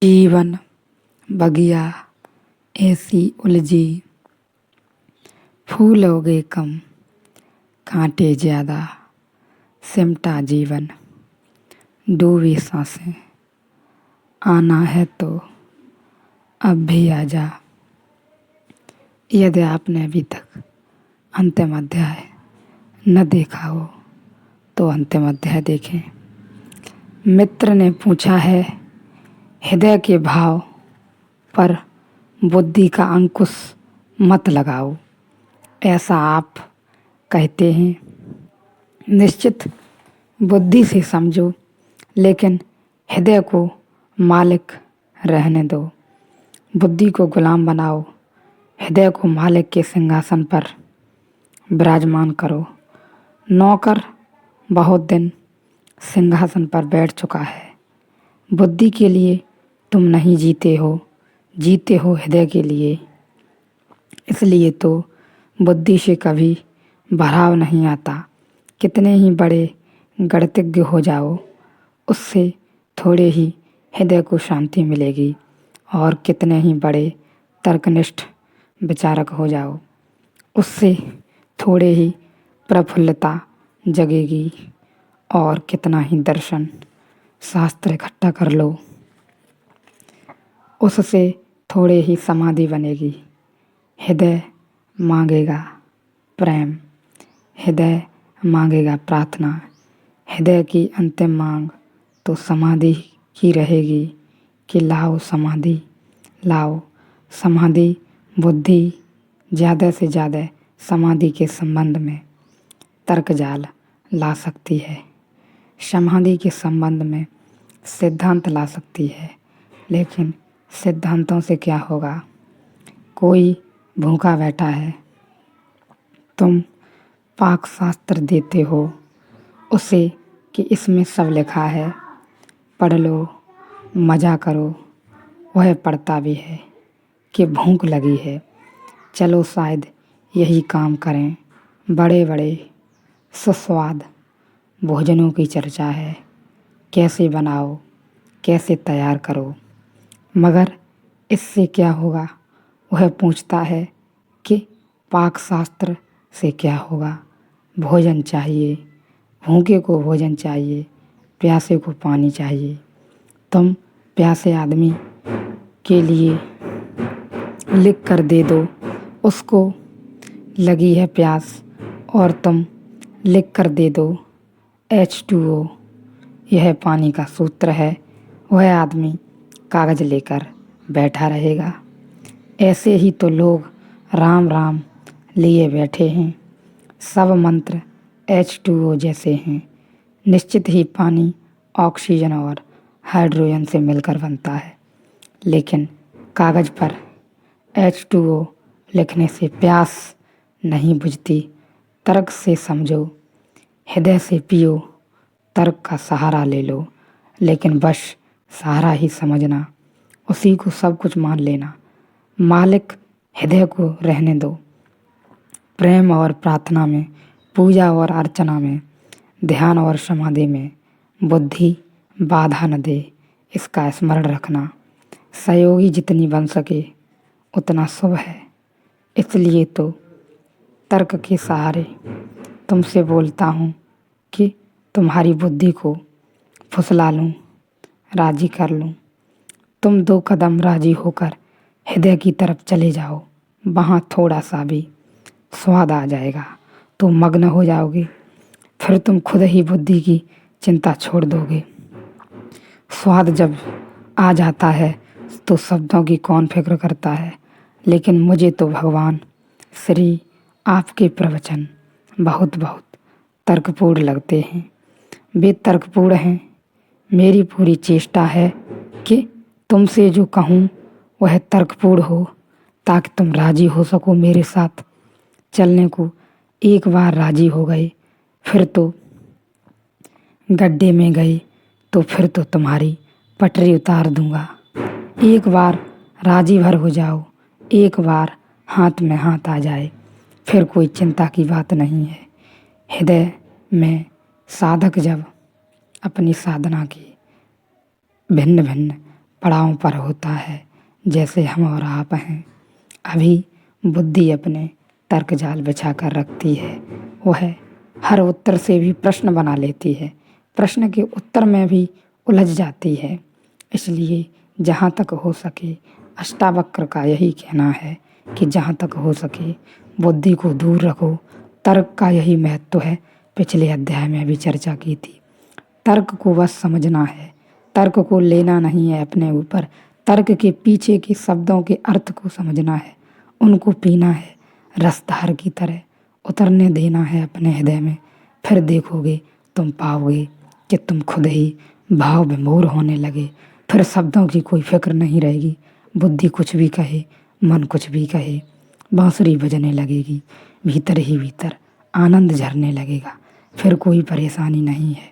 जीवन बगिया ऐसी उलझी, फूल उगे कम कांटे ज्यादा, सिमटा जीवन डूबी सांसें, आना है तो अब भी आजा। यदि आपने अभी तक अंतिम अध्याय न देखा हो तो अंतिम अध्याय देखें। मित्र ने पूछा है हृदय के भाव पर बुद्धि का अंकुश मत लगाओ, ऐसा आप कहते हैं। निश्चित बुद्धि से समझो, लेकिन हृदय को मालिक रहने दो। बुद्धि को गुलाम बनाओ, हृदय को मालिक के सिंहासन पर विराजमान करो। नौकर बहुत दिन सिंहासन पर बैठ चुका है। बुद्धि के लिए तुम नहीं जीते हो, जीते हो हृदय के लिए। इसलिए तो बुद्धि से कभी भराव नहीं आता। कितने ही बड़े गणितज्ञ हो जाओ, उससे थोड़े ही हृदय को शांति मिलेगी। और कितने ही बड़े तर्कनिष्ठ विचारक हो जाओ, उससे थोड़े ही प्रफुल्लता जगेगी। और कितना ही दर्शन शास्त्र इकट्ठा कर लो, उससे थोड़े ही समाधि बनेगी। हृदय मांगेगा प्रेम, हृदय मांगेगा प्रार्थना। हृदय की अंतिम मांग तो समाधि की रहेगी कि लाओ समाधि, लाओ समाधि। बुद्धि ज़्यादा से ज़्यादा समाधि के संबंध में तर्क जाल ला सकती है, समाधि के संबंध में सिद्धांत ला सकती है। लेकिन सिद्धांतों से क्या होगा? कोई भूखा बैठा है, तुम पाक शास्त्र देते हो उसे कि इसमें सब लिखा है, पढ़ लो, मज़ा करो। वह पढ़ता भी है कि भूख लगी है, चलो शायद यही काम करें। बड़े बड़े सुस्वाद भोजनों की चर्चा है, कैसे बनाओ, कैसे तैयार करो। मगर इससे क्या होगा? वह पूछता है कि पाक शास्त्र से क्या होगा? भोजन चाहिए, भूखे को भोजन चाहिए, प्यासे को पानी चाहिए। तुम प्यासे आदमी के लिए लिख कर दे दो, उसको लगी है प्यास, और तुम लिख कर दे दो H2O, यह पानी का सूत्र है। वह आदमी कागज़ लेकर बैठा रहेगा। ऐसे ही तो लोग राम राम लिए बैठे हैं। सब मंत्र H2O जैसे हैं। निश्चित ही पानी ऑक्सीजन और हाइड्रोजन से मिलकर बनता है, लेकिन कागज़ पर H2O लिखने से प्यास नहीं बुझती। तर्क से समझो, हृदय से पियो, तर्क का सहारा ले लो, लेकिन बस सहारा ही समझना, उसी को सब कुछ मान लेना। मालिक हृदय को रहने दो। प्रेम और प्रार्थना में, पूजा और अर्चना में, ध्यान और समाधि में बुद्धि बाधा न दे, इसका स्मरण रखना। सहयोगी जितनी बन सके उतना शुभ है। इसलिए तो तर्क के सहारे तुमसे बोलता हूँ कि तुम्हारी बुद्धि को फुसला लूँ, राजी कर लूँ। तुम 2 कदम राजी होकर हृदय की तरफ चले जाओ, वहाँ थोड़ा सा भी स्वाद आ जाएगा तो मग्न हो जाओगे। फिर तुम खुद ही बुद्धि की चिंता छोड़ दोगे। स्वाद जब आ जाता है तो शब्दों की कौन फिक्र करता है। लेकिन मुझे तो भगवान श्री आपके प्रवचन बहुत बहुत तर्कपूर्ण लगते हैं। वे तर्कपूर्ण हैं। मेरी पूरी चेष्टा है कि तुमसे जो कहूँ वह तर्कपूर्ण हो, ताकि तुम राजी हो सको मेरे साथ चलने को। एक बार राजी हो गए फिर तो गड्ढे में गए तो फिर तो तुम्हारी पटरी उतार दूंगा। एक बार राजी भर हो जाओ, एक बार हाथ में हाथ आ जाए, फिर कोई चिंता की बात नहीं है। हृदय में साधक जब अपनी साधना की भिन्न भिन्न पड़ाव पर होता है जैसे हम और आप हैं। अभी बुद्धि अपने तर्क जाल बिछा कर रखती है। वह हर उत्तर से भी प्रश्न बना लेती है, प्रश्न के उत्तर में भी उलझ जाती है। इसलिए जहाँ तक हो सके अष्टावक्र का यही कहना है कि जहाँ तक हो सके बुद्धि को दूर रखो। तर्क का यही महत्व है, पिछले अध्याय में भी चर्चा की थी। तर्क को बस समझना है, तर्क को लेना नहीं है अपने ऊपर। तर्क के पीछे के शब्दों के अर्थ को समझना है, उनको पीना है, रसधार की तरह उतरने देना है अपने हृदय में। फिर देखोगे तुम पाओगे कि तुम खुद ही भाव विभोर होने लगे। फिर शब्दों की कोई फिक्र नहीं रहेगी। बुद्धि कुछ भी कहे, मन कुछ भी कहे, बांसुरी बजने लगेगी, भीतर ही भीतर आनंद झरने लगेगा। फिर कोई परेशानी नहीं है।